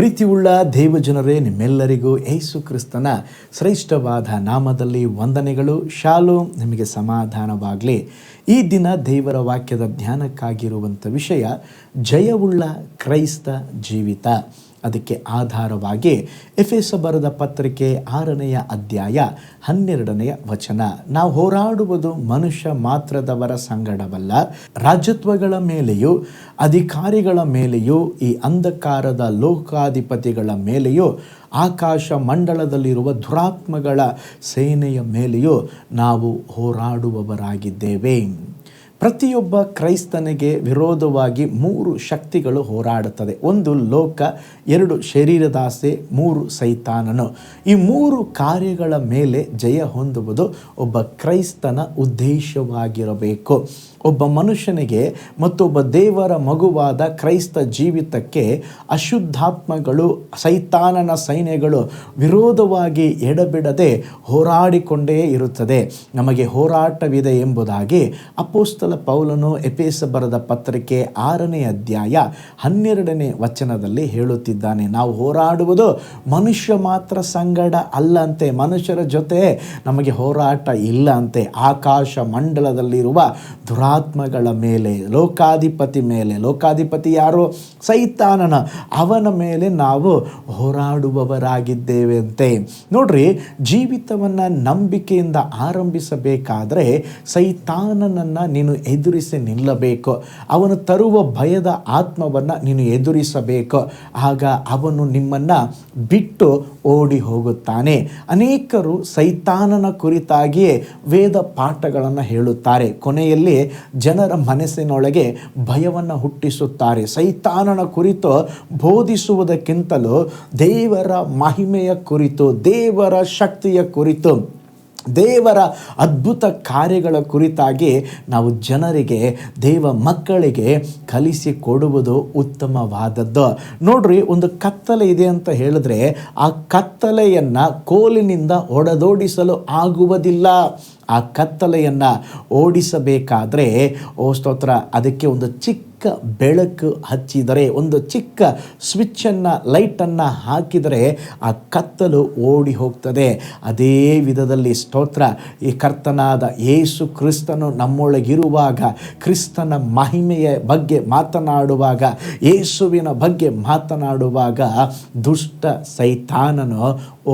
ಪ್ರೀತಿಯುಳ್ಳ ದೇವಜನರೇ, ನಿಮ್ಮೆಲ್ಲರಿಗೂ ಯೇಸು ಕ್ರಿಸ್ತನ ಶ್ರೇಷ್ಠವಾದ ನಾಮದಲ್ಲಿ ವಂದನೆಗಳು. ಶಾಲೋಮ್, ನಿಮಗೆ ಸಮಾಧಾನವಾಗಲಿ. ಈ ದಿನ ದೇವರ ವಾಕ್ಯದ ಧ್ಯಾನಕ್ಕಾಗಿರುವಂಥ ವಿಷಯ ಜಯವುಳ್ಳ ಕ್ರೈಸ್ತ ಜೀವಿತ. ಅದಕ್ಕೆ ಆಧಾರವಾಗಿ ಎಫೆಸ ಬರೆದ ಪತ್ರಿಕೆ 6ನೇ ಅಧ್ಯಾಯ 12ನೇ ವಚನ. ನಾವು ಹೋರಾಡುವುದು ಮನುಷ್ಯ ಮಾತ್ರದವರ ಸಂಗಡವಲ್ಲ, ರಾಜ್ಯತ್ವಗಳ ಮೇಲೆಯೂ ಅಧಿಕಾರಿಗಳ ಮೇಲೆಯೂ ಈ ಅಂಧಕಾರದ ಲೋಕಾಧಿಪತಿಗಳ ಮೇಲೆಯೂ ಆಕಾಶ ಮಂಡಲದಲ್ಲಿರುವ ದುರಾತ್ಮಗಳ ಸೇನೆಯ ಮೇಲೆಯೂ ನಾವು ಹೋರಾಡುವವರಾಗಿದ್ದೇವೆ. ಪ್ರತಿಯೊಬ್ಬ ಕ್ರೈಸ್ತನಿಗೆ ವಿರೋಧವಾಗಿ 3 ಶಕ್ತಿಗಳು ಹೋರಾಡುತ್ತದೆ. 1 ಲೋಕ, 2 ಶರೀರದಾಸೆ, 3 ಸೈತಾನನು. ಈ 3 ಕಾರ್ಯಗಳ ಮೇಲೆ ಜಯ ಹೊಂದುವುದು ಒಬ್ಬ ಕ್ರೈಸ್ತನ ಉದ್ದೇಶವಾಗಿರಬೇಕು. ಒಬ್ಬ ಮನುಷ್ಯನಿಗೆ ಮತ್ತೊಬ್ಬ ದೇವರ ಮಗುವಾದ ಕ್ರೈಸ್ತ ಜೀವಿತಕ್ಕೆ ಅಶುದ್ಧಾತ್ಮಗಳು, ಸೈತಾನನ ಸೈನ್ಯಗಳು ವಿರೋಧವಾಗಿ ಎಡಬಿಡದೆ ಹೋರಾಡಿಕೊಂಡೇ ಇರುತ್ತದೆ. ನಮಗೆ ಹೋರಾಟವಿದೆ ಎಂಬುದಾಗಿ ಅಪೊಸ್ತಲ ಪೌಲನು ಎಫೆಸ ಬರೆದ ಪತ್ರಿಕೆ 6ನೇ ಅಧ್ಯಾಯ 12ನೇ ವಚನದಲ್ಲಿ ಹೇಳುತ್ತಿದ್ದಾನೆ. ನಾವು ಹೋರಾಡುವುದು ಮನುಷ್ಯ ಮಾತ್ರ ಸಂಗಡ ಅಲ್ಲಂತೆ, ಮನುಷ್ಯರ ಜೊತೆ ನಮಗೆ ಹೋರಾಟ ಇಲ್ಲ ಅಂತೆ. ಆಕಾಶ ಮಂಡಲದಲ್ಲಿರುವ ದುರಾತ್ಮಗಳ ಮೇಲೆ, ಲೋಕಾಧಿಪತಿ ಮೇಲೆ, ಲೋಕಾಧಿಪತಿ ಯಾರು? ಸೈತಾನನ, ಅವನ ಮೇಲೆ ನಾವು ಹೋರಾಡುವವರಾಗಿದ್ದೇವೆ ಅಂತೆ. ನೋಡ್ರಿ, ಜೀವಿತವನ್ನು ನಂಬಿಕೆಯಿಂದ ಆರಂಭಿಸಬೇಕಾದ್ರೆ ಸೈತಾನನನ್ನು ನೀನು ಎದುರಿಸಿ ನಿಲ್ಲಬೇಕು. ಅವನು ತರುವ ಭಯದ ಆತ್ಮವನ್ನು ನೀನು ಎದುರಿಸಬೇಕು. ಆಗ ಅವನು ನಿಮ್ಮನ್ನು ಬಿಟ್ಟು ಓಡಿ ಹೋಗುತ್ತಾನೆ. ಅನೇಕರು ಸೈತಾನನ ಕುರಿತಾಗಿಯೇ ವೇದ ಪಾಠಗಳನ್ನು ಹೇಳುತ್ತಾರೆ. ಕೊನೆಯಲ್ಲಿ ಜನರ ಮನಸ್ಸಿನೊಳಗೆ ಭಯವನ್ನು ಹುಟ್ಟಿಸುತ್ತಾರೆ. ಸೈತಾನನ ಕುರಿತು ಬೋಧಿಸುವುದಕ್ಕಿಂತಲೂ ದೇವರ ಮಹಿಮೆಯ ಕುರಿತು, ದೇವರ ಶಕ್ತಿಯ ಕುರಿತು, ದೇವರ ಅದ್ಭುತ ಕಾರ್ಯಗಳ ಕುರಿತಾಗಿ ನಾವು ಜನರಿಗೆ, ದೇವ ಮಕ್ಕಳಿಗೆ ಕಲಿಸಿಕೊಡುವುದು ಉತ್ತಮವಾದದ್ದು. ನೋಡ್ರಿ, ಒಂದು ಕತ್ತಲೆ ಇದೆ ಅಂತ ಹೇಳಿದ್ರೆ ಆ ಕತ್ತಲೆಯನ್ನು ಕೋಲಿನಿಂದ ಹೊಡೆದೋಡಿಸಲು ಆಗುವುದಿಲ್ಲ. ಆ ಕತ್ತಲೆಯನ್ನು ಓಡಿಸಬೇಕಾದ್ರೆ ಸ್ತೋತ್ರ, ಅದಕ್ಕೆ ಒಂದು ಚಿಕ್ಕ ಬೆಳಕು ಹಚ್ಚಿದರೆ, ಒಂದು ಚಿಕ್ಕ ಸ್ವಿಚ್ಚನ್ನು, ಲೈಟನ್ನು ಹಾಕಿದರೆ ಆ ಕತ್ತಲು ಓಡಿ ಹೋಗ್ತದೆ. ಅದೇ ವಿಧದಲ್ಲಿ ಸ್ತೋತ್ರ, ಈ ಕರ್ತನಾದ ಯೇಸು ಕ್ರಿಸ್ತನು ನಮ್ಮೊಳಗಿರುವಾಗ, ಕ್ರಿಸ್ತನ ಮಹಿಮೆಯ ಬಗ್ಗೆ ಮಾತನಾಡುವಾಗ, ಯೇಸುವಿನ ಬಗ್ಗೆ ಮಾತನಾಡುವಾಗ ದುಷ್ಟ ಸೈತಾನನು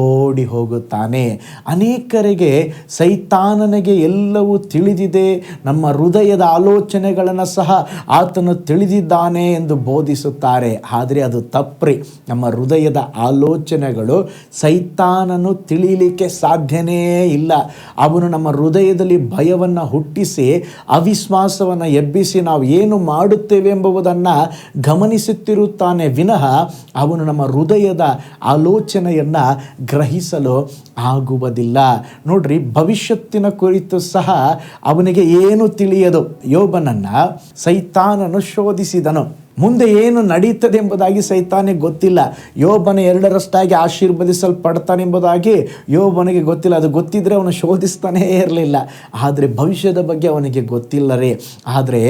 ಓಡಿ ಹೋಗುತ್ತಾನೆ. ಅನೇಕರಿಗೆ ಸೈತಾನನಿಗೆ ಎಲ್ಲವೂ ತಿಳಿದಿದೆ, ನಮ್ಮ ಹೃದಯದ ಆಲೋಚನೆಗಳನ್ನು ಸಹ ಆತನು ತಿಳಿದಿದ್ದಾನೆ ಎಂದು ಬೋಧಿಸುತ್ತಾರೆ. ಆದರೆ ಅದು ತಪ್ಪ್ರಿ. ನಮ್ಮ ಹೃದಯದ ಆಲೋಚನೆಗಳು ಸೈತಾನನು ತಿಳಿಯಲಿಕ್ಕೆ ಸಾಧ್ಯನೇ ಇಲ್ಲ. ಅವನು ನಮ್ಮ ಹೃದಯದಲ್ಲಿ ಭಯವನ್ನು ಹುಟ್ಟಿಸಿ, ಅವಿಶ್ವಾಸವನ್ನು ಎಬ್ಬಿಸಿ ನಾವು ಏನು ಮಾಡುತ್ತೇವೆ ಎಂಬುದನ್ನು ಗಮನಿಸುತ್ತಿರುತ್ತಾನೆ ವಿನಃ ಅವನು ನಮ್ಮ ಹೃದಯದ ಆಲೋಚನೆಯನ್ನು ಗ್ರಹಿಸಲು ಆಗುವುದಿಲ್ಲ. ನೋಡ್ರಿ, ಭವಿಷ್ಯತ್ತಿನ ಕುರಿತು ಸಹ ಅವನಿಗೆ ಏನು ತಿಳಿಯದು. ಯೋಬನನ್ನು ಸೈತಾನನು ಶೋಧಿಸಿದನು. ಮುಂದೆ ಏನು ನಡೀತದೆ ಎಂಬುದಾಗಿ ಸೈತಾನಿಗೆ ಗೊತ್ತಿಲ್ಲ. ಯೋಬನ 2ರಷ್ಟಾಗಿ ಆಶೀರ್ವದಿಸಲ್ಪಡ್ತಾನೆಂಬುದಾಗಿ ಯೋಬನಿಗೆ ಗೊತ್ತಿಲ್ಲ. ಅದು ಗೊತ್ತಿದ್ದರೆ ಅವನು ಶೋಧಿಸ್ತಾನೇ ಇರಲಿಲ್ಲ. ಆದರೆ ಭವಿಷ್ಯದ ಬಗ್ಗೆ ಅವನಿಗೆ ಗೊತ್ತಿಲ್ಲರೇ. ಆದರೆ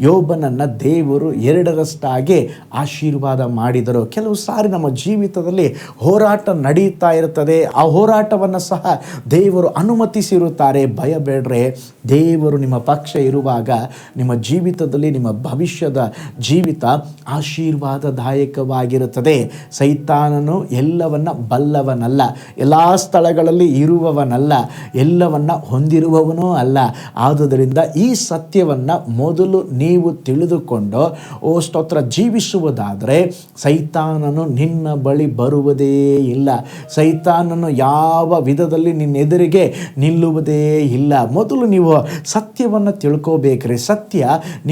ಯೋಬನನ್ನು ದೇವರು 2ರಷ್ಟಾಗಿ ಆಶೀರ್ವಾದ ಮಾಡಿದರು. ಕೆಲವು ಸಾರಿ ನಮ್ಮ ಜೀವಿತದಲ್ಲಿ ಹೋರಾಟ ನಡೀತಾ ಇರ್ತದೆ. ಆ ಹೋರಾಟವನ್ನು ಸಹ ದೇವರು ಅನುಮತಿಸಿರುತ್ತಾರೆ. ಭಯಬೇಡ್ರೆ, ದೇವರು ನಿಮ್ಮ ಪಕ್ಷ ಇರುವಾಗ ನಿಮ್ಮ ಜೀವಿತದಲ್ಲಿ, ನಿಮ್ಮ ಭವಿಷ್ಯದ ಜೀವಿತ ಆಶೀರ್ವಾದದಾಯಕವಾಗಿರುತ್ತದೆ. ಸೈತಾನನು ಎಲ್ಲವನ್ನ ಬಲ್ಲವನಲ್ಲ, ಎಲ್ಲ ಸ್ಥಳಗಳಲ್ಲಿ ಇರುವವನಲ್ಲ, ಎಲ್ಲವನ್ನ ಹೊಂದಿರುವವನೂ ಅಲ್ಲ. ಆದುದರಿಂದ ಈ ಸತ್ಯವನ್ನು ಮೊದಲು ನೀವು ತಿಳಿದುಕೊಂಡು ಸ್ತೋತ್ರ ಜೀವಿಸುವುದಾದರೆ ಸೈತಾನನು ನಿನ್ನ ಬಳಿ ಬರುವುದೇ ಇಲ್ಲ. ಸೈತಾನನು ಯಾವ ವಿಧದಲ್ಲಿ ನಿನ್ನೆದುರಿಗೆ ನಿಲ್ಲುವುದೇ ಇಲ್ಲ. ಮೊದಲು ನೀವು ಸತ್ಯವನ್ನು ತಿಳ್ಕೋಬೇಕ್ರಿ. ಸತ್ಯ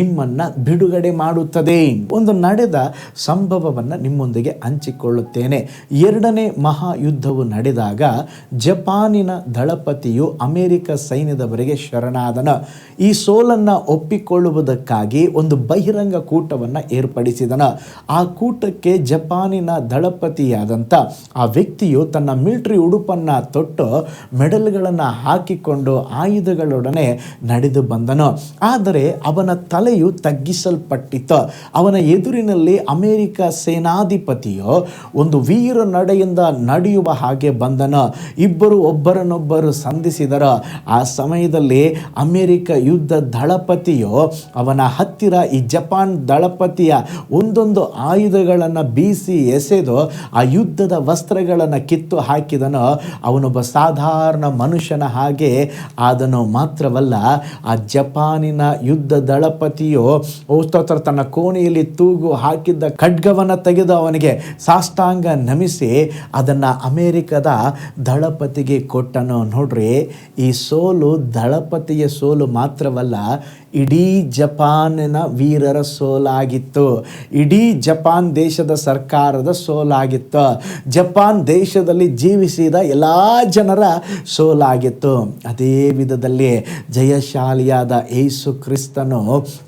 ನಿಮ್ಮನ್ನು ಬಿಡುಗಡೆ ಮಾಡುತ್ತದೆ. ಒಂದು ನಡೆದ ಸಂಭವವನ್ನು ನಿಮ್ಮೊಂದಿಗೆ ಹಂಚಿಕೊಳ್ಳುತ್ತೇನೆ. 2ನೇ ಮಹಾಯುದ್ಧವು ನಡೆದಾಗ ಜಪಾನಿನ ದಳಪತಿಯು ಅಮೆರಿಕ ಸೈನ್ಯದವರಿಗೆ ಶರಣಾದನು. ಈ ಸೋಲನ್ನು ಒಪ್ಪಿಕೊಳ್ಳುವುದಕ್ಕಾಗಿ ಒಂದು ಬಹಿರಂಗ ಕೂಟವನ್ನು ಏರ್ಪಡಿಸಿದನು. ಆ ಕೂಟಕ್ಕೆ ಜಪಾನಿನ ದಳಪತಿಯಾದಂಥ ಆ ವ್ಯಕ್ತಿಯು ತನ್ನ ಮಿಲಿಟರಿ ಉಡುಪನ್ನು ತೊಟ್ಟು, ಮೆಡಲ್ಗಳನ್ನು ಹಾಕಿಕೊಂಡು ಆಯುಧಗಳೊಡನೆ ನಡೆದು ಬಂದನು. ಆದರೆ ಅವನ ತಲೆಯು ತಗ್ಗಿಸಲ್ಪಟ್ಟಿತು. ಅವನ ಎದುರಿನಲ್ಲಿ ಅಮೆರಿಕ ಸೇನಾಧಿಪತಿಯು ಒಂದು ವೀರ ನಡೆಯಿಂದ ನಡೆಯುವ ಹಾಗೆ ಬಂದನು. ಇಬ್ಬರು ಒಬ್ಬರನ್ನೊಬ್ಬರು ಸಂಧಿಸಿದರು. ಆ ಸಮಯದಲ್ಲಿ ಅಮೆರಿಕ ಯುದ್ಧ ದಳಪತಿಯು ಅವನ ಹತ್ತಿರ ಈ ಜಪಾನ್ ದಳಪತಿಯ ಒಂದೊಂದು ಆಯುಧಗಳನ್ನು ಬೀಸಿ ಎಸೆದು ಆ ಯುದ್ಧದ ವಸ್ತ್ರಗಳನ್ನು ಕಿತ್ತು ಹಾಕಿದನು. ಅವನೊಬ್ಬ ಸಾಧಾರಣ ಮನುಷ್ಯನ ಹಾಗೆ ಆದನು. ಮಾತ್ರವಲ್ಲ, ಆ ಜಪಾನಿನ ಯುದ್ಧ ದಳಪತಿಯು ತನ್ನ ಕೋಣೆಯಲ್ಲಿ ತೂಗು ಹಾಕಿದ್ದ ಖಡ್ಗವನ್ನು ತೆಗೆದು ಅವನಿಗೆ ಸಾಷ್ಟಾಂಗ ನಮಿಸಿ ಅದನ್ನು ಅಮೆರಿಕದ ದಳಪತಿಗೆ ಕೊಟ್ಟನು. ನೋಡ್ರಿ, ಈ ಸೋಲು ದಳಪತಿಯ ಸೋಲು ಮಾತ್ರವಲ್ಲ, ಇಡೀ ಜಪಾನಿನ ವೀರರ ಸೋಲಾಗಿತ್ತು. ಇಡೀ ಜಪಾನ್ ದೇಶದ ಸರ್ಕಾರದ ಸೋಲಾಗಿತ್ತು. ಜಪಾನ್ ದೇಶದಲ್ಲಿ ಜೀವಿಸಿದ ಎಲ್ಲ ಜನರ ಸೋಲಾಗಿತ್ತು. ಅದೇ ವಿಧದಲ್ಲಿ ಜಯಶಾಲಿಯಾದ ಯೇಸು ಕ್ರಿಸ್ತನು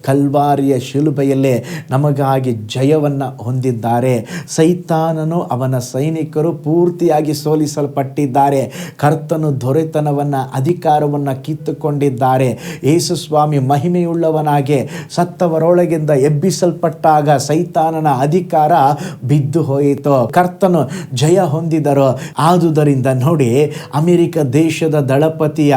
ಕಲ್ವಾರಿಯ ಶಿಲುಬೆಯಲ್ಲೇ ನಮಗಾಗಿ ಜಯವನ್ನು ಹೊಂದಿದ್ದಾರೆ. ಸೈತಾನನು ಅವನ ಸೈನಿಕರು ಪೂರ್ತಿಯಾಗಿ ಸೋಲಿಸಲ್ಪಟ್ಟಿದ್ದಾರೆ. ಕರ್ತನು ದೊರೆತನವನ್ನು ಅಧಿಕಾರವನ್ನು ಕಿತ್ತುಕೊಂಡಿದ್ದಾರೆ. ಯೇಸು ಸ್ವಾಮಿ ಮಹಿಮೆಯುಳ್ಳವನಾಗಿ ಸತ್ತವರೊಳಗಿಂದ ಎಬ್ಬಿಸಲ್ಪಟ್ಟಾಗ ಸೈತಾನನ ಅಧಿಕಾರ ಬಿದ್ದು ಹೋಯಿತು. ಕರ್ತನು ಜಯ ಹೊಂದಿದರು. ಆದುದರಿಂದ ನೋಡಿ, ಅಮೆರಿಕ ದೇಶದ ದಳಪತಿಯ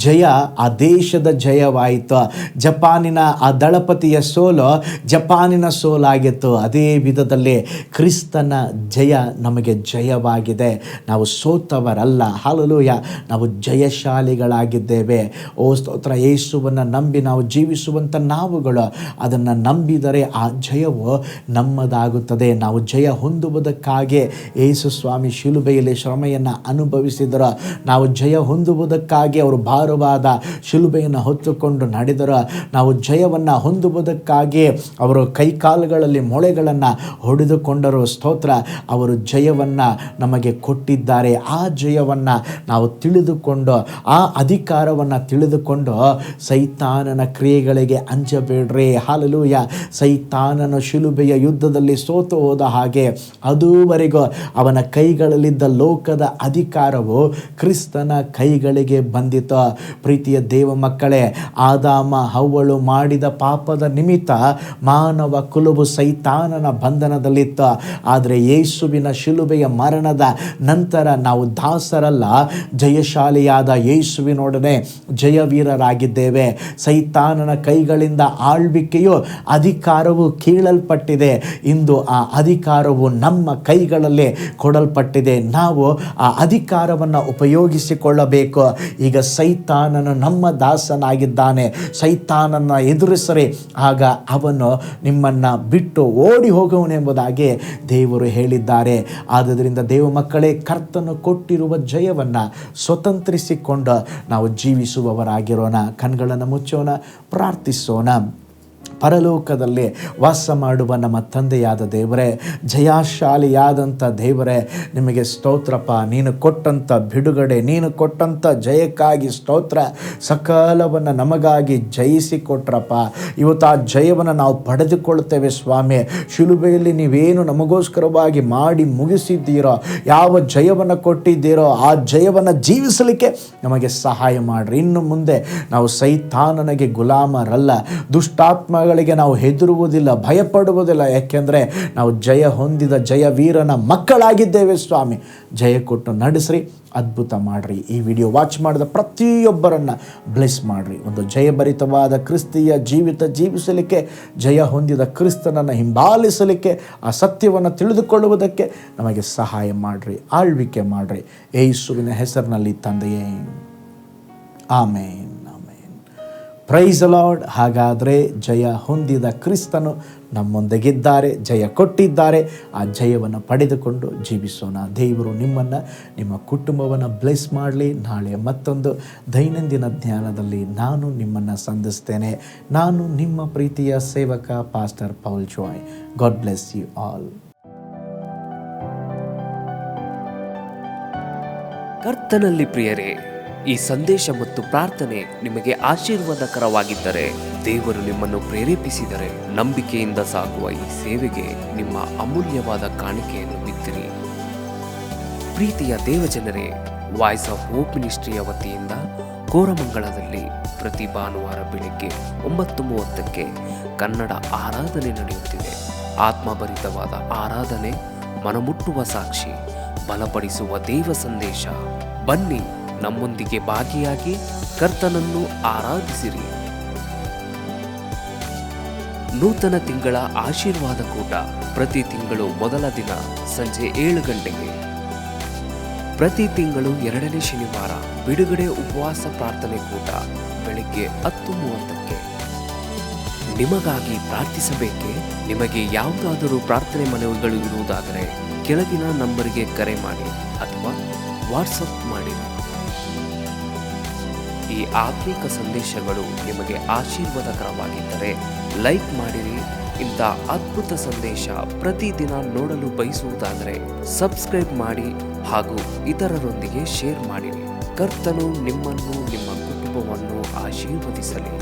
ಜಯ ಆ ದೇಶದ ಜಯವಾಯಿತು. ಜಪಾನಿನ ಆ ದಳಪತಿಯ ಸೋಲು ಜಪಾನಿನ ಸೋಲಾಗಿತ್ತು. ಅದೇ ವಿಧದಲ್ಲಿ ಕ್ರಿಸ್ತನ ಜಯ ನಮಗೆ ಜಯವಾಗಿದೆ. ನಾವು ಸೋತವರಲ್ಲ. ಹಲ್ಲೆಲೂಯಾ, ನಾವು ಜಯಶಾಲಿಗಳಾಗಿದ್ದೇವೆ. ಓ ಸ್ತೋತ್ರ. ಯೇಸುವನ್ನು ನಂಬಿ ನಾವು ಜೀವಿಸುವಂಥ ನಾವುಗಳು ಅದನ್ನು ನಂಬಿದರೆ ಆ ಜಯವು ನಮ್ಮದಾಗುತ್ತದೆ. ನಾವು ಜಯ ಹೊಂದುವುದಕ್ಕಾಗಿ ಯೇಸು ಸ್ವಾಮಿ ಶಿಲುಬೆಯಲ್ಲಿ ಶ್ರಮೆಯನ್ನು ಅನುಭವಿಸಿದರು. ನಾವು ಜಯ ಹೊಂದುವುದಕ್ಕಾಗಿ ಅವರು ಭಾರವಾದ ಶಿಲುಬೆಯನ್ನು ಹೊತ್ತುಕೊಂಡು ನಡೆದರು. ನಾವು ಜಯವನ್ನು ಹೊಂದುವುದಕ್ಕಾಗಿ ಅವರು ಕೈಕಾಲುಗಳಲ್ಲಿ ಮೊಳೆಗಳನ್ನು ಹೊಡೆದುಕೊಂಡರು. ಸ್ತೋತ್ರ. ಅವರು ಜಯವನ್ನು ನಮಗೆ ಕೊಟ್ಟಿದ್ದಾರೆ. ಆ ಜಯವನ್ನು ನಾವು ತಿಳಿದುಕೊಂಡು, ಆ ಅಧಿಕಾರವನ್ನು ತಿಳಿದುಕೊಂಡು ಸೈತಾನನ ಕ್ರಿಯೆಗಳಿಗೆ ಅಂಜಬೇಡ್ರಿ. ಹಲ್ಲೆಲೂಯಾ. ಸೈತಾನನ ಶಿಲುಬೆಯ ಯುದ್ಧದಲ್ಲಿ ಸೋತು ಹೋದ ಹಾಗೆ ಅದುವರೆಗೂ ಅವನ ಕೈಗಳಲ್ಲಿದ್ದ ಲೋಕದ ಅಧಿಕಾರವು ಕ್ರಿಸ್ತನ ಕೈಗಳಿಗೆ ಬಂದಿತು. ಪ್ರೀತಿಯ ದೇವ ಮಕ್ಕಳೇ, ಆದಾಮ ಹವ್ವಳು ಮಾಡಿದ ಪಾಪದ ನಿಮಿತ್ತ ಮಾನವ ಕುಲವು ಸೈತಾನನ ಬಂಧನದಲ್ಲಿತ್ತು. ಆದರೆ ಯೇಸುವಿನ ಶಿಲುಬೆಯ ಮರಣದ ನಂತರ ನಾವು ದಾಸರಲ್ಲ, ಜಯಶಾಲಿಯಾದ ಯೇಸುವಿನೊಡನೆ ಜಯವೀರರಾಗಿದ್ದೇವೆ. ಸೈತಾನನ ಕೈಗಳಿಂದ ಆಳ್ವಿಕೆಯು ಅಧಿಕಾರವು ಕೀಳಲ್ಪಟ್ಟಿದೆ. ಇಂದು ಆ ಅಧಿಕಾರವು ನಮ್ಮ ಕೈಗಳಲ್ಲಿ ಕೊಡಲ್ಪಟ್ಟಿದೆ. ನಾವು ಆ ಅಧಿಕಾರವನ್ನು ಉಪಯೋಗಿಸಿಕೊಳ್ಳಬೇಕು. ಈಗ ಸೈತಾನನು ನಮ್ಮ ದಾಸನಾಗಿದ್ದಾನೆ. ಸೈತಾನನ ಎದುರಿಸರೆ ಆಗ ಅವನು ನಿಮ್ಮನ್ನು ಬಿಟ್ಟು ಓಡಿ ಹೋಗುವನೆಂಬುದಾಗಿ ದೇವರು ಹೇಳಿದ್ದಾರೆ. ಆದುದರಿಂದ ದೇವ ಮಕ್ಕಳೇ, ಕರ್ತನು ಕೊಟ್ಟಿರುವ ಜಯವನ್ನು ಸ್ವತಂತ್ರಿಸಿಕೊಂಡು ನಾವು ಜೀವಿಸುವವರಾಗಿರೋಣ. ಕಣ್ಗಳನ್ನು ಮುಚ್ಚೋಣ, ಪ್ರಾರ್ಥಿಸೋಣ. ಪರಲೋಕದಲ್ಲಿ ವಾಸ ಮಾಡುವ ನಮ್ಮ ತಂದೆಯಾದ ದೇವರೇ, ಜಯಶಾಲಿಯಾದಂಥ ದೇವರೇ, ನಿಮಗೆ ಸ್ತೋತ್ರಪ್ಪ. ನೀನು ಕೊಟ್ಟಂಥ ಬಿಡುಗಡೆ, ನೀನು ಕೊಟ್ಟಂಥ ಜಯಕ್ಕಾಗಿ ಸ್ತೋತ್ರ. ಸಕಲವನ್ನು ನಮಗಾಗಿ ಜಯಿಸಿಕೊಟ್ರಪ್ಪ. ಇವತ್ತು ಆ ಜಯವನ್ನು ನಾವು ಪಡೆದುಕೊಳ್ಳುತ್ತೇವೆ ಸ್ವಾಮಿ. ಶಿಲುಬೆಯಲ್ಲಿ ನೀವೇನು ನಮಗೋಸ್ಕರವಾಗಿ ಮಾಡಿ ಮುಗಿಸಿದ್ದೀರೋ, ಯಾವ ಜಯವನ್ನು ಕೊಟ್ಟಿದ್ದೀರೋ ಆ ಜಯವನ್ನು ಜೀವಿಸಲಿಕ್ಕೆ ನಮಗೆ ಸಹಾಯ ಮಾಡಿರಿ. ಇನ್ನು ಮುಂದೆ ನಾವು ಸೈತಾನನಿಗೆ ಗುಲಾಮರಲ್ಲ, ದುಷ್ಟಾತ್ಮಗಳಿಗೆ ನಾವು ಹೆದರುವುದಿಲ್ಲ, ಭಯಪಡುವುದಿಲ್ಲ. ಯಾಕೆಂದರೆ ನಾವು ಜಯ ಹೊಂದಿದ ಜಯವೀರನ ಮಕ್ಕಳಾಗಿದ್ದೇವೆ ಸ್ವಾಮಿ. ಜಯ ಕೊಟ್ಟು ನಡೆಸ್ರಿ, ಅದ್ಭುತ ಮಾಡಿರಿ. ಈ ವಿಡಿಯೋ ವಾಚ್ ಮಾಡಿದ ಪ್ರತಿಯೊಬ್ಬರನ್ನು ಬ್ಲೆಸ್ ಮಾಡಿರಿ. ಒಂದು ಜಯಭರಿತವಾದ ಕ್ರಿಸ್ತಿಯ ಜೀವಿತ ಜೀವಿಸಲಿಕ್ಕೆ, ಜಯ ಹೊಂದಿದ ಕ್ರಿಸ್ತನನ್ನು ಹಿಂಬಾಲಿಸಲಿಕ್ಕೆ, ಆ ಸತ್ಯವನ್ನು ತಿಳಿದುಕೊಳ್ಳುವುದಕ್ಕೆ ನಮಗೆ ಸಹಾಯ ಮಾಡಿರಿ, ಆಳ್ವಿಕೆ ಮಾಡಿರಿ. ಯೇಸುವಿನ ಹೆಸರಿನಲ್ಲಿ ತಂದೆಯೇ, ಆಮೇನ್. Praise the lord. ಹಾಗಾದರೆ ಜಯ ಹೊಂದಿದ ಕ್ರಿಸ್ತನು ನಮ್ಮೊಂದಿಗಿದ್ದಾರೆ, ಜಯ ಕೊಟ್ಟಿದ್ದಾರೆ. ಆ ಜಯವನ್ನು ಪಡೆದುಕೊಂಡು ಜೀವಿಸೋಣ. ದೇವರು ನಿಮ್ಮನ್ನು, ನಿಮ್ಮ ಕುಟುಂಬವನ್ನು ಬ್ಲೆಸ್ ಮಾಡಲಿ. ನಾಳೆ ಮತ್ತೊಂದು ದೈನಂದಿನ ಧ್ಯಾನದಲ್ಲಿ ನಾನು ನಿಮ್ಮನ್ನು ಸಂಧಿಸ್ತೇನೆ. ನಾನು ನಿಮ್ಮ ಪ್ರೀತಿಯ ಸೇವಕ pastor Paul Joy. God bless you all. ಕರ್ತನಲ್ಲಿ ಪ್ರಿಯರೇ, ಈ ಸಂದೇಶ ಮತ್ತು ಪ್ರಾರ್ಥನೆ ನಿಮಗೆ ಆಶೀರ್ವಾದಕರವಾಗಿದ್ದರೆ, ದೇವರು ನಿಮ್ಮನ್ನು ಪ್ರೇರೇಪಿಸಿದರೆ, ನಂಬಿಕೆಯಿಂದ ಸಾಗುವ ಈ ಸೇವೆಗೆ ನಿಮ್ಮ ಅಮೂಲ್ಯವಾದ ಕಾಣಿಕೆಯನ್ನು ಬಿತ್ತಿರಿ. ಪ್ರೀತಿಯ ದೇವಜನರೇ, ವಾಯ್ಸ್ ಆಫ್ ಹೋಪ್ ಮಿನಿಸ್ಟ್ರಿಯ ವತಿಯಿಂದ ಕೋರಮಂಗಲದಲ್ಲಿ ಪ್ರತಿ ಭಾನುವಾರ ಬೆಳಿಗ್ಗೆ 9:30ಕ್ಕೆ ಕನ್ನಡ ಆರಾಧನೆ ನಡೆಯುತ್ತಿದೆ. ಆತ್ಮಭರಿತವಾದ ಆರಾಧನೆ, ಮನಮುಟ್ಟುವ ಸಾಕ್ಷಿ, ಬಲಪಡಿಸುವ ದೇವ ಸಂದೇಶ. ಬನ್ನಿ, ನಮ್ಮೊಂದಿಗೆ ಭಾಗಿಯಾಗಿ ಕರ್ತನನ್ನು ಆರಾಧಿಸಿರಿ. ನೂತನ ತಿಂಗಳ ಆಶೀರ್ವಾದ ಕೂಟ ಪ್ರತಿ ತಿಂಗಳು ಮೊದಲ ದಿನ ಸಂಜೆ 7 ಗಂಟೆಗೆ. ಪ್ರತಿ ತಿಂಗಳು 2ನೇ ಶನಿವಾರ ಬಿಡುಗಡೆ ಉಪವಾಸ ಪ್ರಾರ್ಥನೆ ಕೂಟ ಬೆಳಿಗ್ಗೆ 10:30ಕ್ಕೆ. ನಿಮಗಾಗಿ ಪ್ರಾರ್ಥಿಸಬೇಕೇ? ನಿಮಗೆ ಯಾವುದಾದರೂ ಪ್ರಾರ್ಥನೆ ಮನವಿಗಳು ಇರುವುದಾದರೆ ಕೆಳಗಿನ ನಂಬರಿಗೆ ಕರೆ ಮಾಡಿ ಅಥವಾ ವಾಟ್ಸಪ್ ಮಾಡಿ. ಈ ಆತ್ಮಿಕ ಸಂದೇಶಗಳು ನಿಮಗೆ ಆಶೀರ್ವಾದಕರವಾಗಿದ್ದರೆ ಲೈಕ್ ಮಾಡಿರಿ. ಇಂಥ ಅದ್ಭುತ ಸಂದೇಶ ಪ್ರತಿದಿನ ನೋಡಲು ಬಯಸುವುದಾದರೆ ಸಬ್ಸ್ಕ್ರೈಬ್ ಮಾಡಿ ಹಾಗೂ ಇತರರೊಂದಿಗೆ ಶೇರ್ ಮಾಡಿರಿ. ಕರ್ತನು ನಿಮ್ಮನ್ನು, ನಿಮ್ಮ ಕುಟುಂಬವನ್ನು ಆಶೀರ್ವದಿಸಲಿ.